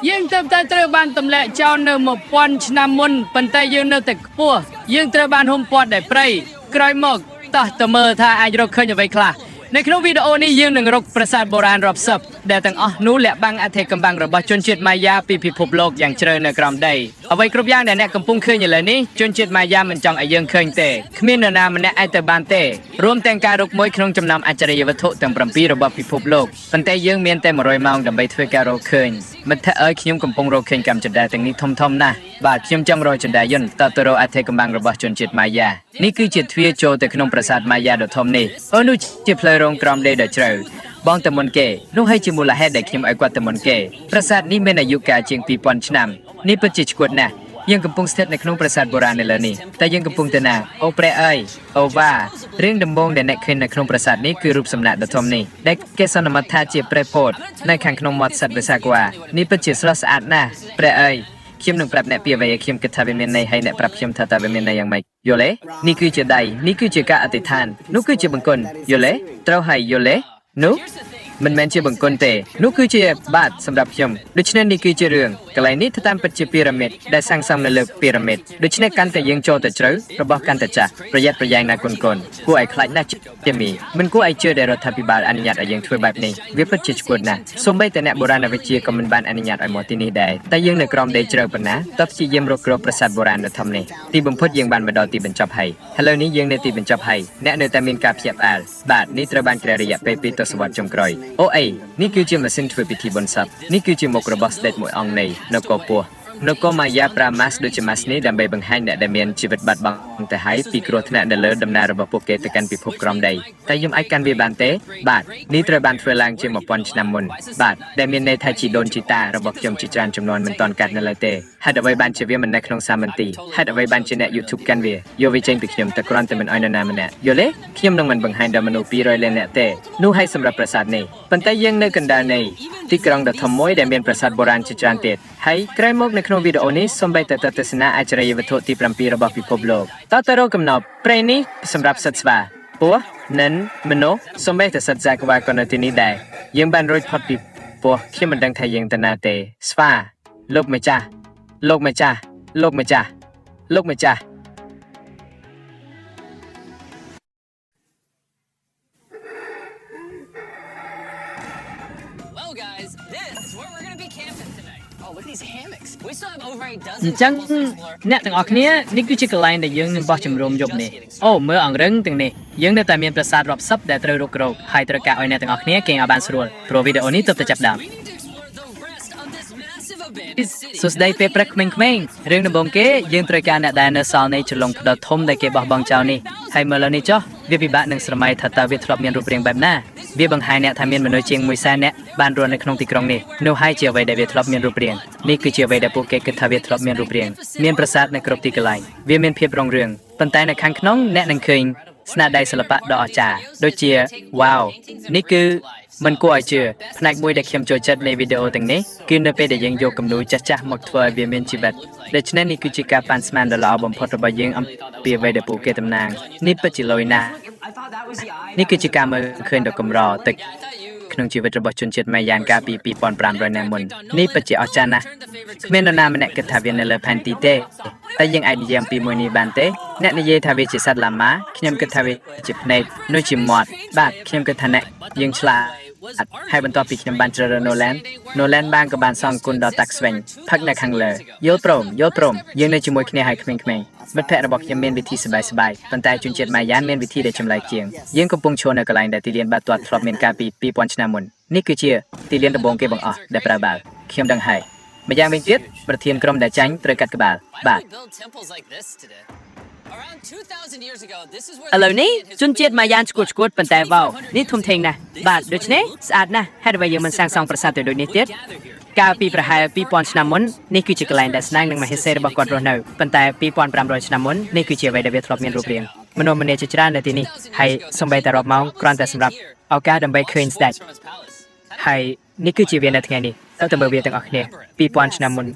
យើងទៅត្រូវបានទម្លាក់ចោលនៅ1000ឆ្នាំមុនប៉ុន្តែយើងនៅតែខ្ពស់យើងត្រូវបានហុំព័ទ្ធដោយព្រៃក្រោយមកតោះទៅមើលថាអាចរកឃើញអ្វីខ្លះនៅក្នុងវីដេអូនេះយើងនឹងរកប្រាសាទបុរាណរាប់សិបដែលទាំងអស់នោះលាក់បាំងអធិកម្បាំងរបស់ជនជាតិម៉ាយ៉ាពីពិភពលោកយ៉ាងជ្រៅនៅក្រោមដីអ្វីគ្រប់យ៉ាងដែលអ្នកកំពុងឃើញឥឡូវនេះជនជាតិម៉ាយ៉ាមិនចង់ឲ្យយើងឃើញទេគ្មាននរណាម្នាក់អាចទៅបានទេរួមទាំងការរកមួយក្នុងចំណោមអច្ឆរិយវត្ថុទាំង7របស់ពិភពលោកប៉ុន្តែយើងមានតែ100ម៉ោងដើម្បីធ្វើការរកឃើញមិត្តអើយខ្ញុំកំពុងរកឃើញកម្មចន្ទាទាំងនេះធំណាស់បាទខ្ញុំចង់រកចន្ទាយន្តទៅរកអធិកម្បាំងរបស់ជនជាតិម៉ាយ៉ានេះគឺជាទ្វារចូលទៅក្នុងប្រាសាទម៉ាយ៉ាដ៏ធំនេះអូនោះជាផ្លូវរងក្រោមដីដ៏ជ្រៅបងតមុនគេនោះហើយជាមូលហេតុដែលខ្ញុំឲ្យគាត់តមុនគេប្រាសាទនេះមានអាយុកាលជាង2000ឆ្នាំនេះពិតជាឈ្គួតណាស់យើងកំពុងស្ថិតនៅក្នុងប្រាសាទបុរាណនៅលើនេះតែយើងកំពុងទៅណាអូព្រះអើយអូវ៉ារឿងដំបូងដែលអ្នកឃើញនៅក្នុងប្រាសាទនេះគឺរូបសំណាកដ៏ធំនេះដែលគេសន្មតថាជាព្រះពោធិ៍នៅខាងក្នុងមាត់សត្វវិសាគវ៉ានេះពិតជាស្រស់ស្អាតណាស់ព្រះអើយខ្ញុំនឹងប្រាប់អ្នកពីអ្វីដែលខ្ញុំគិតថាវាមានន័យហើយអ្នកប្រាប់ខ្ញុំថាតើវាមានន័យយ៉ាងម៉េចយល់ទេនេះគឺជាដៃនេះគឺជាការអធិដ្ឋាននោះគឺជាបង្គន់យល់ទេត្រូវហើយយល់ទេនោះមិនមែនជាបង្គន់ទេនោះគឺជាបាតសម្រាប់ខ្ញុំដូច្នេះនេះគឺជារឿងកន្លែងនេះតាមពិតជាពីរ៉ាមីតដែលសាងសង់នៅលើពីរ៉ាមីតដូច្នេះកាន់តែយើងចូលទៅជ្រៅរបស់កាន់តែចាស់ប្រយ័ត្នប្រយែងណាគុណគួរឲ្យខ្លាចណាស់ជាមីមិនគួរឲ្យជឿដែលរដ្ឋាភិបាលអនុញ្ញាតឲ្យយើងធ្វើបែបនេះវាពិតជាឈ្គួតណាស់សូម្បីតែអ្នកបុរាណវិទ្យាក៏មិនបានអនុញ្ញាតឲ្យមកទីនេះដែរតែយើងនៅក្រោមដីជ្រៅប៉ុណ្ណាតើព្យាយាមរកគ្រោះប្រាសាទបុរាណដ៏ធំនេះទីបំផុតយើងបានមកដល់ទីបញ្ចប់ហើយឥឡូវនេះយើងនៅទីបញ្ចប់ហើយអ្នកនៅតែមានការភ្ញាក់ផ្អើលបាទនេះត្រូវបានក្រៅរយៈពេល2ទសវត្សរ៍ចុងក្រោយអូអីនេះគឺជាម៉ាស៊ីនធ្វើពិធីបុណ្យសពនេះគឺជាមុខរបស់ស្ដេចមួយអង្គនៃនគរពោះនគរម៉ាយ៉ាប្រាម៉ាស់ដូចជាម៉ាស់នេះដើម្បីបង្ហាញអ្នកដែលមានជីវិតបាត់បង់ទៅហើយពីគ្រោះថ្នាក់នៅលើដំណើររបស់ពួកគេទៅកាន់ពិភពក្រោមដីតែខ្ញុំអាចកាន់វាបានទេបាទនេះត្រូវបានធ្វើឡើងជា1000ឆ្នាំមុនបាទដែលមានន័យថាជីដូនជីតារបស់ខ្ញុំជាច្រើនចំនួនមិនទាន់កាត់នៅលើទេហេតុអ្វីបានជាវាមិននៅក្នុងសាមន្ទីហេតុអ្វីបានជាអ្នក YouTube កាន់វាយកវាចេញពីខ្ញុំតែគ្រាន់តែមិនអោយនរណាម្នាក់យល់ទេខ្ញុំនឹងមិនបង្ហាញដល់មនុស្ស200លាននាក់ទេនោះហើយសម្រាប់ប្រាសាទនេះប៉ុន្តែយើងនៅកណ្ដាលនៃទីក្រុងដ៏ធំមួយដែលមានប្រាសាទបុរាណជាច្រើនទៀតហើយក្រោយមកនៅក្នុងវីដេអូនេះសូម្បីតែទស្សនាអច្ឆរិយវត្ថុទី7របស់ពិភពលោកតើទៅរកកំណប់ព្រៃនេះសម្រាប់សត្វស្វាពស់និនមនុស្សសូម្បីតែសត្វហ្សាកវ៉ាក៏នៅទីនេះដែរយើងបានរួចផុតពីពស់ខ្ញុំមិនដឹងថាយើងទៅណាទេស្វាលោកម្ចាស់លោកម្ចាស់លោកម្ចាស់លោកម្ចាស់អញ្ចឹងអ្នកទាំងអស់គ្នានេះគឺជាកន្លែងដែលយើងនឹងបោះជំរំយប់នេះអូមើលអង្រឹងទាំងនេះយើងនៅតែមានប្រាសាទរាប់សិបដែលត្រូវរុករកហើយត្រូវការឲ្យអ្នកទាំងអស់គ្នាគេងឲ្យបានស្រួលព្រោះវីដេអូនេះទើបតែចាប់ដើមសួស្ដីពេលព្រឹកក្មេងៗរឿងដំបូងគេយើងត្រូវការអ្នកដែលនៅសល់នៃចលងផ្ដិតធំដែលគេបោះបង់ចោលនេះហើយមើលលើនេះចុះវាពិបាកនឹងស្រមៃថាតើវាធ្លាប់មានរូបរាងបែបណាវាបង្ហាញអ្នកថាមានមនុស្សជាង100,000នាក់បានរស់នៅក្នុងទីក្រុងនេះនោះហើយជាអ្វីដែលវាធ្លាប់មានរូបរាងនេះគឺជាអ្វីដែលពួកគេគិតថាវាធ្លាប់មានរូបរាងមានប្រាសាទនៅគ្រប់ទីកន្លែងវាមានភាពរុងរឿងប៉ុន្តែនៅខាងក្នុងអ្នកនឹងឃើញស្នាដៃសិល្បៈដ៏អស្ចារ្យដូចជាវ៉ាវនេះគឺមិនគួរឲ្យជឿផ្នែកមួយដែលខ្ញុំចូលចិត្តនៃវីដេអូទាំងនេះគឺនៅពេលដែលយើងយកគំនូរចាស់ៗមកធ្វើឲ្យវាមានជីវិតដូច្នេះនេះគឺជាការប៉ាន់ស្មានដ៏ល្អបំផុតរបស់យើងអំពីអ្វីដែលពួកគេតំណាងនេះពិតជាលយណាស់នេះគឺជាការមើលឃើញដ៏កម្រទៅក្នុងជីវិតរបស់ជនជាតិម៉ាយ៉ាកាលពី2500ឆ្នាំមុននេះពិតជាអស្ចារ្យណាស់គ្មាននរណាម្នាក់គិតថាវានៅលើផែនទីទេតែយើងអាចនិយាយអំពីមួយនេះបានទេអ្នកនិយាយថាវាជាសត្វឡាម៉ាខ្ញុំគិតថាវាជាភ្នែកនោះជាមាត់បាទខ្ញុំគិតថាអ្នកយើងឆ្លាតហើយបន្ទាប់ពីខ្ញុំបានជ្រើសរើស Nolan បានក៏បានសងគុណដល់តាក់ស្វេញផឹកនៅខាងលើយល់ព្រមយើងនៅជាមួយគ្នាហើយក្មេងៗមិត្តភ័ក្តិរបស់ខ្ញុំមានវិធីសប្បាយៗប៉ុន្តែជនជាតិម៉ាយ៉ាមានវិធីដែលចម្លែកជាងយើងកំពុងឈរនៅកន្លែងដែលទីលានបាល់ទាត់ធ្លាប់មានកាលពី2000ឆ្នាំមុននេះគឺជាទីលានដំបូងគេបង្អស់ដែលប្រើបាល់ខ្ញុំដឹងហើយម្យ៉ាងវិញទៀតប្រធានក្រុមដែលចាញ់ត្រូវកាត់ក្បាលបាទឥឡូវនេះជនជាតិម៉ាយ៉ាឈួតប៉ុន្តែវ៉ាវនេះធំធេងណាស់បាទដូច្នេះស្អាតណាស់ហេតុអ្វីយើងមិនសាងសង់ប្រាសាទដូចនេះទៀតកាលពីប្រហែល2000ឆ្នាំមុននេះគឺជាកន្លែងដែលស្នែងនឹងមហេសីរបស់គាត់រស់នៅប៉ុន្តែ2500ឆ្នាំមុននេះគឺជាអ្វីដែលវាធ្លាប់មានរូបរាងមនុស្សម្នាជាច្រើននៅទីនេះហើយសូម្បីតែរាប់ម៉ោងគ្រាន់តែសម្រាប់ឱកាសដើម្បីឃើញស្ដេចហើយនេះគឺជាវានៅថ្ងៃនេះទៅមើលវាទាំងអស់គ្នា2000ឆ្នាំមុន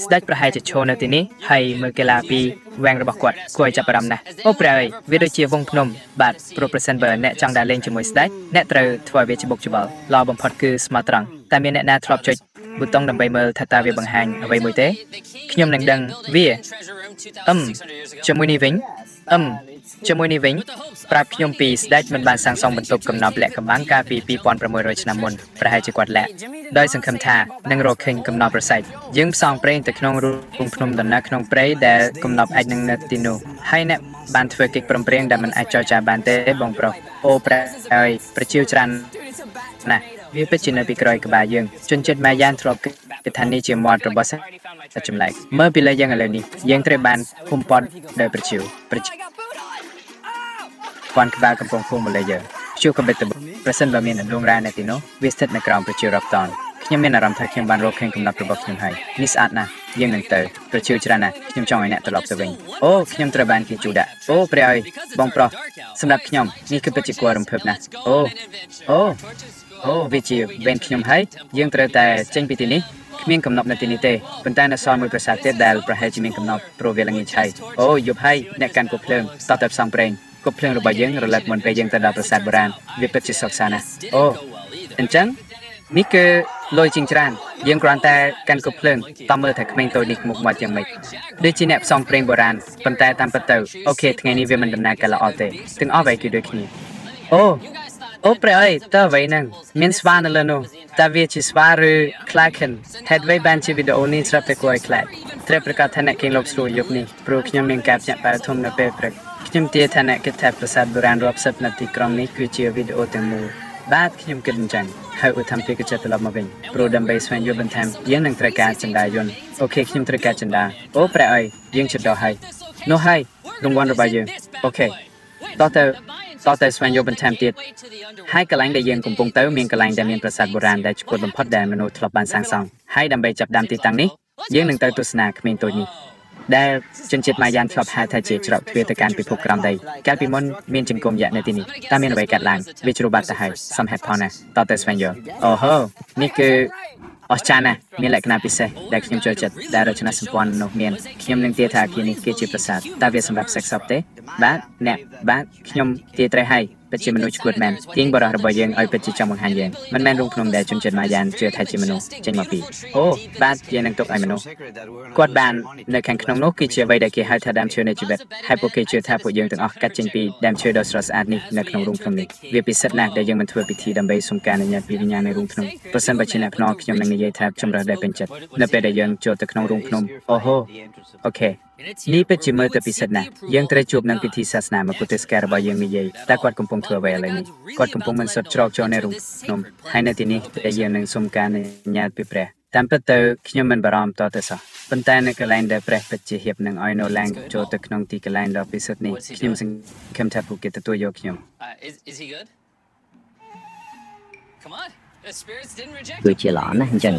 ស្ដេចប្រហែលជាឈរនៅទីនេះហើយមើលកីឡាពីវាំងរបស់គាត់គួរឲ្យចាប់អារម្មណ៍ណាស់អូប្រែវាដូចជាវងភ្នំបាទប្រសិនបើអ្នកចង់ដើរលេងជាមួយស្ដេចអ្នកត្រូវធ្វើឲ្យវាច្បុកច្បល់ល្អបំផុតគឺស្មោះត្រង់តែ តែមានអ្នកណាធ្លាប់ចុចប៊ូតុងដើម្បីមើលថាតើវាបង្ហាញអ្វីមួយទេខ្ញុំនឹងដឹងវាជាមួយនេះវិញជាមួយនេះវិញប្រាប់ខ្ញុំពីស្ដេចមិនបានសាងសង់បន្ទប់កំណប់លាក់កំបាំងកាលពី2600ឆ្នាំមុនប្រហែលជាគាត់លាក់ដោយសង្ឃឹមថានឹងរកឃើញកំណប់ប្រសិទ្ធយើងផ្សងព្រេងទៅក្នុងរូងភ្នំដំណើរក្នុងព្រៃដែលកំណប់អាចនឹងនៅទីនោះហើយអ្នកបានធ្វើកិច្ចព្រមព្រៀងដែលមិនអាចចរចាបានទេបងប្រុសអូប្រែហើយប្រជាច្រើនណាវាពិតជានៅពីក្រោយក្បាលយើងជនជាតិម៉ាយ៉ានធ្លាប់គិតថានេះជាមាត់របស់សត្វចម្លែកមើលពីលើយើងឥឡូវនេះយើងត្រូវបានភូមិព័ទ្ធដោយប្រជាពាន់ក្បាលកំពុងភូមិលើយើងជួកំបិតប្រសិនបើមានអន្លង់រ៉ានៅទីនោះវាស្ថិតនៅក្រោមប្រជារាប់តនខ្ញុំមានអារម្មណ៍ថាខ្ញុំបានរកឃើញកំណត់របស់ខ្ញុំហើយនេះស្អាតណាស់យើងនឹងទៅប្រជាច្រើនណាស់ខ្ញុំចង់ឲ្យអ្នកត្រឡប់ទៅវិញអូខ្ញុំត្រូវបានគេជួដាក់អូព្រះអើយបងប្រុសសម្រាប់ខ្ញុំនេះគឺពិតជាគួររំភើបណាស់អូវាជាវេនខ្ញុំហើយយើងត្រូវតែចេញពីទីនេះគ្មានកំណប់នៅទីនេះទេប៉ុន្តែនៅសល់មួយប្រាសាទទៀតដែលប្រហែលជាមានកំណប់ព្រោះវាល្ងាចឆៃអូយប់ហើយអ្នកកាន់គប់ភ្លើងតទៅផ្សងព្រេងគប់ភ្លើងរបស់យើងរលឹកមុនពេលយើងទៅដល់ប្រាសាទបុរាណវាពិតជាសោកសៅណាស់អូអញ្ចឹងនេះគឺលុយជាងច្រើនយើងគ្រាន់តែកាន់គប់ភ្លើងតាមមើលថាក្មេងតូចនេះមុខមាត់យ៉ាងម៉េចដូចជាអ្នកផ្សងព្រេងបុរាណប៉ុន្តែតាមពិតទៅអូខេថ្ងៃនេះវាមិនដំណើរការល្អទេទាំងអស់វាគឺដូចគ្នាអូព្រះអើយតើអ្វីហ្នឹងមានស្វានៅលើនោះតើវាជាស្វាឬខ្លាឃិនហេតុអ្វីបានជាវីដេអូនេះស្រាប់តែគួរឲ្យខ្លាចត្រូវប្រកាសថាអ្នកគេងលប់ស្រួលយប់នេះព្រោះខ្ញុំមានការភ្ញាក់ផ្អើលធំនៅពេលព្រឹកខ្ញុំទាថាអ្នកគិតថាប្រាសាទបុរាណរាប់សិបនៅទីក្រុងនេះគឺជាវីដេអូទាំងមូលបាទខ្ញុំគិតអញ្ចឹងហើយឧទាហរណ៍ពេលក៏ចិត្តត្រឡប់មកវិញព្រោះដើម្បីស្វែងយល់បន្ថែមយើងនឹងត្រូវការចន្ទាយន្តអូខេខ្ញុំត្រូវការចន្ទាអូព្រះអើយយើងជិតដល់ហើយនោះហើយរង្វាន់របស់យើងអូខេតោះទៅស្វែងយល់បន្ថែមទៀតហើយកន្លែងដែលយើងកំពុងទៅមានកន្លែងដែលមានប្រាសាទបុរាណដែលឆ្កួតបំផុតដែលមនុស្សធ្លាប់បានសាងសង់ហើយដើម្បីចាប់ផ្ដើមទីតាំងនេះយើងនឹងទៅទស្សនាក្មេងតូចនេះដែលជនជាតិម៉ាយ៉ានធ្លាប់ហៅថាជាច្រកទ្វារទៅកាន់ពិភពក្រោមដីកាលពីមុនមានជង្គង់យក្សនៅទីនេះតែមានអ្វីកាត់ឡើងវាជ្រុះបាត់ទៅហើយសំហេតុផលណាតទៅស្វែងយល់អូហូនេះគឺអស្ចារ្យណាស់មានលក្ខណៈពិសេសដែលខ្ញុំចូលចិត្តដែលរចនាសម្ព័ន្ធនោះមានខ្ញុំនឹងទាថាអគារនេះគឺជាប្រាសាទតើវាសម្រាប់សេកសពទេបាទខ្ញុំទាត្រូវហើយពិតជាមនុស្សឈួតមែនទាញបរិះរបស់យើងឲ្យពិតជាចង់បង្ហាញយើងមិនមែនរូបភ្នំដែលជនជាតិម៉ាយ៉ានជឿថាជាមនុស្សចេញមកពីអូបាទយើងនឹងទុកឲ្យមនុស្សគាត់បាននៅខាងក្នុងនោះគឺជាអ្វីដែលគេហៅថាដើមឈើនៃជីវិតហើយពួកគេជឿថាពួកយើងទាំងអស់កាត់ចេញពីដើមឈើដ៏ស្រស់ស្អាតនេះនៅក្នុងរូងភ្នំនេះវាពិសិដ្ឋណាស់ដែលយើងមិនធ្វើពិធីដើម្បីសុំការអនុញ្ញាតពីវិញ្ញាណនៃរូងភ្នំប្រសិនបើជាអ្នកភ្នំខ្ញុំនឹងនិយាយថាជំរើសដែលពេញចិត្តនៅពេលដែលយើងចូលទៅក្នុងរូងភ្នំអូហូអូខេនេះពិតជាមើលទៅពិសិដ្ឋណាស់យើងត្រូវជួបនឹងពិធីសាសនាមកពុទ្ធិស្ការរបស់យើងនិយាយតើគាត់កំពុងធ្វើអ្វីឥឡូវនេះគាត់កំពុងមិនសុទ្ធច្រកចូលនៅរូងភ្នំហើយនៅទីនេះដែលយើងនឹងសុំការអនុញ្ញាតពីព្រះតាមពិតទៅខ្ញុំមិនបារម្ភតទៅសោះប៉ុន្តែនៅកន្លែងដែលព្រះពិតជាហៀបនឹងឲ្យនៅឡើងចូលទៅក្នុងទីកន្លែងដ៏ពិសិដ្ឋនេះខ្ញុំសង្ឃឹមថាពួកគេទទួលយកខ្ញុំគឺជាល្អណាស់អញ្ចឹង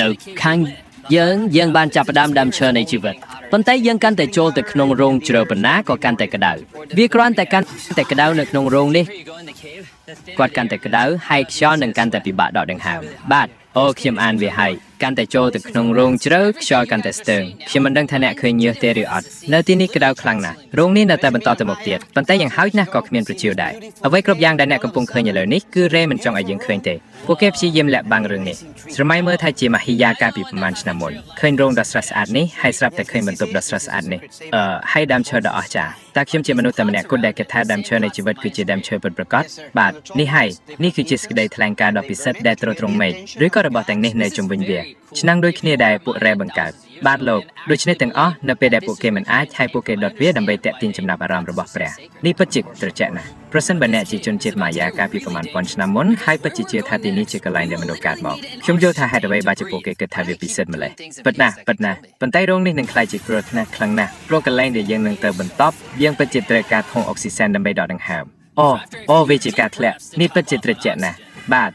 នៅខាងយើងបានចាប់ផ្ដើមដើមឈើនៃជីវិតប៉ុន្តែយើងកាន់តែចូលទៅក្នុងរោងជ្រៅបណ្ណាក៏កាន់តែក្តៅវាគ្រាន់តែកាន់តែក្តៅនៅក្នុងរោងនេះគាត់កាន់តែក្តៅហើយខ្យល់នឹងកាន់តែពិបាកដកដង្ហើមបាទអូខ្ញុំអានវាហើយកាន់តែចូលទៅក្នុងរោងជ្រៅខ្យល់កាន់តែស្ទើងខ្ញុំមិនដឹងថាអ្នកឃើញញើសទេឬអត់នៅទីនេះក្តៅខ្លាំងណាស់រោងនេះនៅតែបន្តទៅមុខទៀតប៉ុន្តែយ៉ាងហោចណាស់ក៏គ្មានប្រជិលដែរអ្វីគ្រប់យ៉ាងដែលអ្នកកំពុងឃើញឥឡូវនេះគឺរ៉េមិនចង់ឲ្យយើងឃើញទេពួកគេព្យាយាមលាក់បាំងរឿងនេះស្រមៃមើលថាជាមហិយាកាលពីប្រហែលឆ្នាំមុនឃើញរោងដ៏ស្រស់ស្អាតនេះហើយស្រាប់តែឃើញបន្ទប់ដ៏ស្រស់ស្អាតនេះហើយដើមឈើដ៏អស្ចារ្យតើខ្ញុំជាមនុស្សតែម្នាក់គត់ដែលគិតថាដើមឈើនៃជីវិតគឺជាដើមឈើពិតប្រាកដបាទនេះគឺជាសេចក្តីថ្លែងការណ៍ដ៏ពិសិដ្ឋដែលទ្រទ្រង់មេឃឬក៏របស់ទាំងនេះនៅជុំវិញវាឆ្នាំងដូចគ្នាដែលពួករ៉េបង្កើតបាទលោកដូច្នេះទាំងអស់នៅពេលដែលពួកគេមិនអាចហើយពួកគេដុតវាដើម្បីទាក់ទាញចំណាប់អារម្មណ៍របស់ព្រះនេះពិតជាត្រជាក់ណាស់ប្រសិនបើអ្នកជាជនជាតិម៉ាយ៉ាកាលពីប្រមាណពាន់ឆ្នាំមុនហើយពិតជាជឿថាទីនេះជាកន្លែងដែលមនុស្សកើតមកខ្ញុំយល់ថាហេតុអ្វីបានជាពួកគេគិតថាវាពិសិដ្ឋម្ល៉េះពិតណាស់ប៉ុន្តែរោងនេះនឹងក្លាយជាគ្រោះថ្នាក់ខ្លាំងណាស់ព្រោះកន្លែងដែលយើងនឹងទៅបន្តយើងពិតជាត្រូវការធុងអុកស៊ីសែនដើម្បីដកដង្ហើមអូវាជាការធ្លាក់នេះពិតជាត្រជាក់ណាស់ បាទ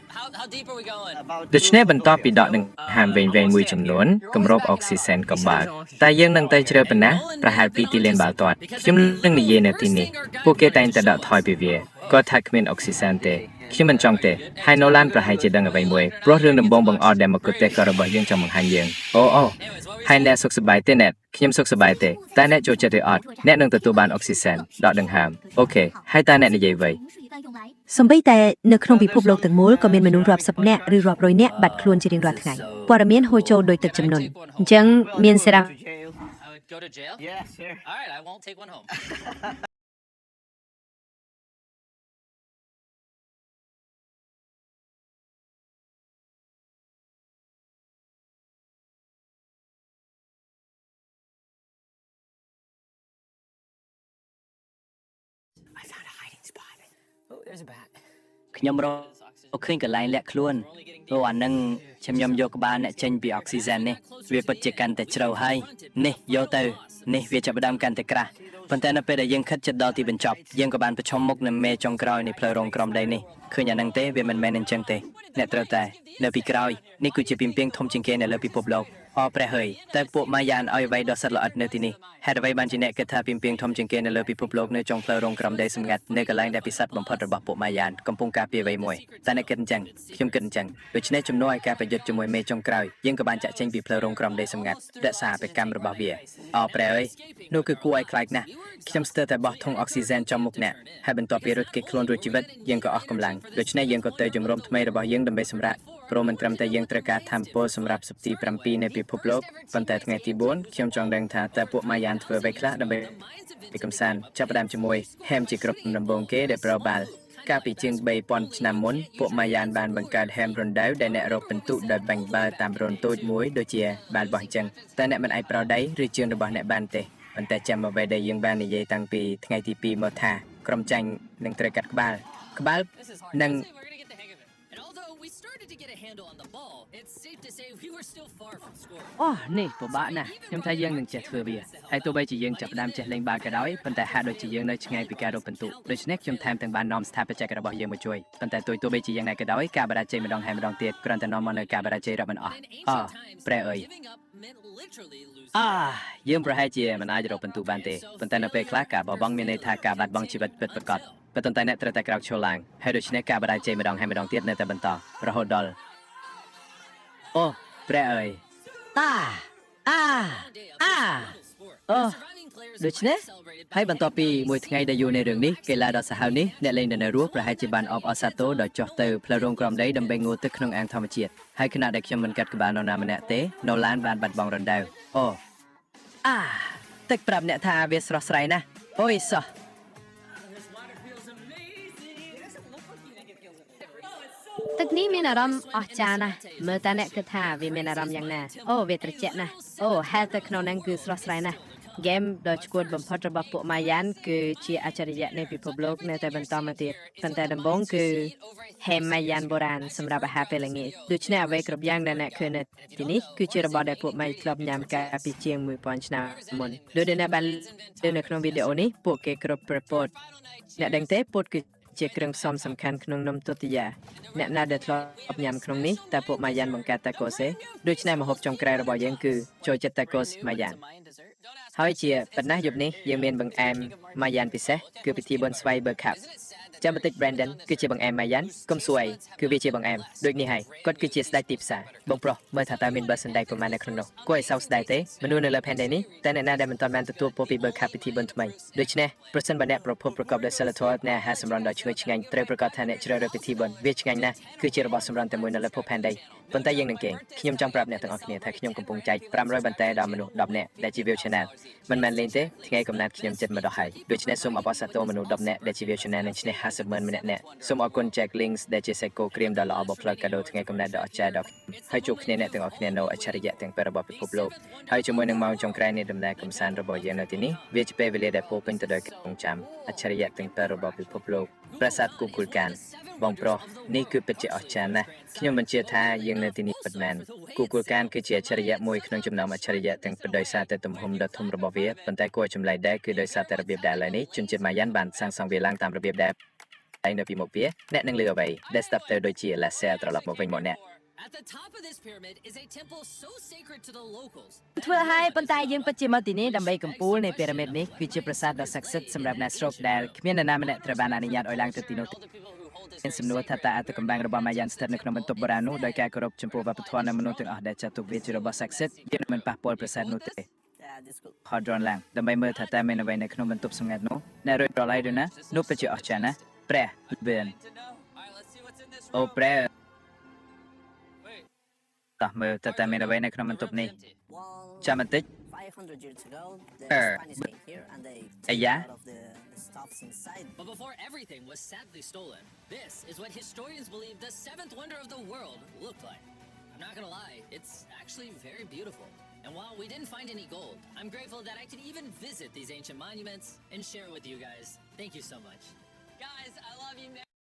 ដូច្នេះបន្ទាប់ពីដកដង្ហើមវែងៗមួយចំនួនគម្របអុកស៊ីសែនក៏បើកតែយើងនឹងទៅជ្រៅប៉ុណ្ណាប្រហែល2ទីលានបាល់ទាត់ខ្ញុំនឹងនិយាយនៅទីនេះពួកគេតែងតែដកថយពីវាគាត់ថាគ្មានអុកស៊ីសែនទេខ្ញុំមិនចង់ទេហើយណូឡានប្រហែលជាដឹងអ្វីមួយព្រោះរឿងដំបងបង្អស់ដែលមកគត់ទេក៏របស់យើងចង់បង្ហាញយើងអូហើយអ្នកសុខសប្បាយទេអ្នកខ្ញុំសុខសប្បាយទេតែអ្នកចូលចិត្តឬអត់អ្នកនឹងទទួលបានអុកស៊ីសែនដកដង្ហើមអូខេហើយតើអ្នកនិយាយអ្វី សំបីតែនៅក្នុងពិភពលោកទាំងមូលក៏មានមនុស្សរាប់សិបនាក់ឬរាប់រយនាក់បាត់ខ្លួនជារៀងរាល់ថ្ងៃព័ត៌មានហូរចូលដោយទឹកជំនន់អញ្ចឹងមានសារៈ Go to jail? Yeah, sure. All right, I won't take one home. ខ្ញុំរកឃើញកន្លែងលាក់ខ្លួនព្រោះអានឹងខ្ញុំយកក្បាលអ្នកចេញពីអុកស៊ីសែននេះវាពិតជាកាន់តែជ្រៅហើយនេះយកទៅនេះវាចាប់ផ្ដើមកាន់តែក្រាស់ប៉ុន្តែនៅពេលដែលយើងខិតជិតដល់ទីបញ្ចប់យើងក៏បានប្រឈមមុខនឹងមេចុងក្រោយនៃផ្លូវរងក្រមដីនេះឃើញអានឹងទេវាមិនមែនអញ្ចឹងទេអ្នកត្រូវតែនៅពីក្រោយនេះគឺជាពីមពីងធំជាងគេនៅលើពិភពលោកអរព្រះហើយតែពួកម៉ាយ៉ានឲ្យអ្វីដ៏សិតល្អិតនៅទីនេះហេតុអ្វីបានជាអ្នកគិតថាពីមពីងធំជាងគេនៅលើពិភពលោកនៅចុងផ្លូវរងក្រមដីសម្ងាត់នៅកន្លែងដែលពិសិដ្ឋបំផុតរបស់ពួកម៉ាយ៉ានកំពុងការពារអ្វីមួយតែអ្នកគិតអញ្ចឹងខ្ញុំគិតអញ្ចឹងដូច្នេះជំនួសឲ្យការប្រយុទ្ធជាមួយមេចុងក្រោយយើងក៏បានចាក់ចេញពីផ្លូវរងក្រមដីសម្ងាត់រក្សាអបិកម្មរបស់វាអរព្រះអើយនោះគឺគួរឲ្យខ្លាចណាស់ខ្ញុំស្ទើរតែបោះធុងអុកស៊ីសែនចំមុខអ្នកហើយបន្ទាប់ពីរត់គេចខ្លួនរួចជីវិតយើងក៏អស់កម្លាំងដូច្នេះយើងក៏ទៅជំរុំថ្មីរបស់យើងដើម្បីសម្រាកព្រោះមិនត្រឹមតែយើងត្រូវការធម្មពលសម្រាប់សប្តាហ៍ទី7នៃពិភពលោកប៉ុន្តែថ្ងៃទី4ខ្ញុំចង់ដឹងថាតើពួកម៉ាយ៉ានធ្វើអ្វីខ្លះដើម្បីកំសាន្តចាប់ផ្ដើមជាមួយហែមជាគ្រប់ដំបូងគេដែលប្របាល់កាលពីជាង3000ឆ្នាំមុនពួកម៉ាយ៉ានបានបង្កើតហែមរុនដៅដែលអ្នករកពិន្ទុដោយបាញ់បាល់តាមរុនតូចមួយដូចជាបាល់បោះអញ្ចឹងតែអ្នកមិនអាចប្រោដៃឬជើងរបស់អ្នកបានទេប៉ុន្តែចាំអ្វីដែលយើងបាននិយាយតាំងពីថ្ងៃទី2មកថាក្រុមចាញ់នឹងត្រូវកាត់ក្បាលនឹង អូនេះពិបាកណាស់ខ្ញុំថាយើងនឹងចេះធ្វើវាហើយទោះបីជាយើងចាប់ផ្ដើមចេះលេងបាល់ក៏ដោយប៉ុន្តែហាក់ដូចជាយើងនៅឆ្ងាយពីការរកពិន្ទុដូច្នេះខ្ញុំថែមទាំងបាននាំស្ថាបត្យរបស់យើងមកជួយប៉ុន្តែទោះបីជាយ៉ាងណាក៏ដោយការបរាជ័យម្ដងហើយម្ដងទៀតគ្រាន់តែនាំមកនៅការបរាជ័យរាប់មិនអស់ព្រះអើយយើងប្រហែលជាមិនអាចរកពិន្ទុបានទេប៉ុន្តែនៅពេលខ្លះការបោះបង់មានន័យថាការបាត់បង់ជីវិតពិតប្រាកដប៉ុន្តែអ្នកត្រូវតែក្រោកឈរឡើងហើយដូច្នេះការបរាជ័យម្ដងហើយម្ដងទៀតនៅតែបន្តរហូតដល់អូព្រះអើយដូច្នេះហើយបន្ទាប់ពីមួយថ្ងៃដែលយូរនៃរឿងនេះកីឡាដ៏សាហាវនេះអ្នកលេងនៅរស់ប្រហែលជាបានអបអរសាទរដល់ចុះទៅផ្លូវរងក្រមដីដើម្បីងូតទឹកក្នុងអាងធម្មជាតិហើយខណៈដែលខ្ញុំមិនកាត់ក្បាលនរណាម្នាក់ទេណូឡានបានបាត់បង់រណ្ដៅទឹកប្រាប់អ្នកថាវាស្រស់ស្រាយណាស់អូយសោះ ទឹកនេះមានអារម្មណ៍អស្ចារ្យណាស់មើលតើអ្នកគិតថាវាមានអារម្មណ៍យ៉ាងណាអូវាត្រជាក់ណាស់អូហេតុតែក្នុងហ្នឹងគឺស្រស់ស្រាយណាស់ហ្គេមដ៏ឈួតបំផុតរបស់ពួកម៉ាយ៉ានគឺជាអច្ឆរិយៈនៃពិភពលោកនៅតែបន្តមកទៀតប៉ុន្តែដំបូងគឺហេមម៉ាយ៉ានបុរាណសម្រាប់អាហារពេលល្ងាចដូច្នេះអ្វីគ្រប់យ៉ាងដែលអ្នកឃើញនៅទីនេះគឺជារបស់ដែលពួកម៉ៃធ្លាប់ញ៉ាំកាលពីជាង1000ឆ្នាំមុនដោយដែលអ្នកបានលើនៅក្នុងវីដេអូនេះពួកគេគ្រប់ប្រពោតអ្នកដឹងទេពោតគឺជាគ្រឿងផ្សំសំខាន់ក្នុងនំទុតិយាអ្នកណាដែលធ្លាប់ញ៉ាំក្នុងនេះតែពួកម៉ាយ៉ានបង្កើតតាកូសេដូច្នេះម្ហូបចុងក្រោយរបស់យើងគឺចូលចិត្តតាកូសម៉ាយ៉ានហើយជាប៉ុណ្ណាយប់នេះយើងមានបង្អែមម៉ាយ៉ានពិសេសគឺពិធីបុណ្យស្វ័យបើខាប់ចាំបន្តិច Brandon គឺជាបង្អែមម៉ាយ៉ានកុំសួរអីគឺវាជាបង្អែមដូចនេះហើយគាត់គឺជាស្ដេចទីផ្សារបងប្រុសមើលថាតើមានបើសណ្ដែកប្រមាណនៅក្នុងនោះគួរឲ្យសោកស្ដាយទេមនុស្សនៅលើផែនដីនេះតែអ្នកណាដែលមិនទាន់បានទទួលពរពីបើខាប់ពិធីបុណ្យថ្មីដូច្នេះប្រសិនបើអ្នកប្រភពប្រកបដោយសិលធម៌នៃអាហារសម្រន់ដ៏ឈ្ងុយឆ្ងាញ់ត្រូវប្រកាសថាអ្នកជ្រើសរើសពិធីបុណ្យវាឆ្ងាញ់ណាស់គឺជារបស់សម្រន់តែមួយនៅលើភពផែនដីប៉ុន្តែយើងនឹងគេខ្ញុំចង់ប្រាប់អ្នកទាំងអស់គ្នាថាខ្ញុំកំពុងចែក500បន្តែដល់មនុស្ស10នាក់ដែលជា View Channel មិនមែនលេងទេថ្ងៃកំណត់ខ្ញុំចិត្តមកដល់ហើយដូច្នេះសូមអបអរសាទរមនុស្ស10នាក់ដែលជា View Channel នឹងឈ្នះ 50,000 ម្នាក់អ្នកសូមអរគុណ Jack Links ដែលជាសេកូគ្រីមដ៏ល្អបំផុតកាដូថ្ងៃកំណត់ដ៏អស្ចារ្យដល់ហើយជួបគ្នាអ្នកទាំងអស់គ្នានៅអច្ឆរិយៈទាំងពីររបស់ពិភពលោកហើយជាមួយនឹងម៉ោងចុងក្រោយនៃដំណើរកំសាន្តរបស់យើងនៅទីនេះវាជាពេលវេលាដែលពោពេញទៅដោយការចងចាំអច្ឆរិយៈទាំងពីររបស់ពិភពលោកប្រាសាទគូគុលកានបងប្រុសនេះគឺពិតជាអស្ចារ្យណាស់ខ្ញុំបញ្ជាក់ថាយើងនៅទីនេះពិតមែនគូគុលកានគឺជាអច្ឆរិយៈមួយក្នុងចំណោមអច្ឆរិយៈទាំងពីរដោយសារតែទំហំដ៏ធំរបស់វាប៉ុន្តែគួរចម្លែកដែរគឺដោយសារតែរបៀបដែលឥឡូវនេះជនជាតិម៉ាយ៉ានបានសាងសង់វាឡើងតាមរបៀបដែល ឯនៅពីមុខវាអ្នកនឹងលឺអ្វីដែលស្ដាប់ទៅដូចជា laser ត្រឡប់មកវិញមកអ្នក At the top of this pyramid is a temple so sacred to the locals. ធ្វើឲ្យប៉ុន្តែយើងពិតជាមកទីនេះដើម្បីកំពូលនៃពីរ៉ាមីតនេះគឺជាប្រាសាទដ៏ស័ក្តិសិទ្ធិសម្រាប់អ្នកស្រុកដែលគ្មាននរណាម្នាក់ត្រូវបានអនុញ្ញាតឲ្យឡើងទៅទីនោះទេមានសំណួរថាតើអត្តកម្បាំងរបស់ម៉ាយ៉ានស្ថិតនៅក្នុងបន្ទប់បុរាណនោះដោយការគោរពចំពោះវប្បធម៌នៃមនុស្សទាំងអស់ដែលចាត់ទុកវាជារបស់ស័ក្តិសិទ្ធិយើងមិនប៉ះពាល់ប្រាសាទនោះទេខតរនឡើងដើម្បីមើលថាតើមានអ្វីនៅក្នុងបន្ទប់សម្ងាត់នោះអ្នករួចរាល់ហើយឬណានោះពិតជាអស្ចារ្យណាស់ព្រះវឿនអូព្រះតោះមើលតើមានអ្វីនៅក្នុងបន្ទប់នេះចាំបន្តិច 500 years ago, the Er, Spanish came here and they yeah? took out of the stuffs inside. But before everything was sadly stolen, this is what historians believe the seventh wonder of the world looked like. I'm not gonna lie, it's actually very beautiful. And while we didn't find any gold, I'm grateful that I could even visit these ancient monuments and share it with you guys. Thank you so much. Guys, I love you, man.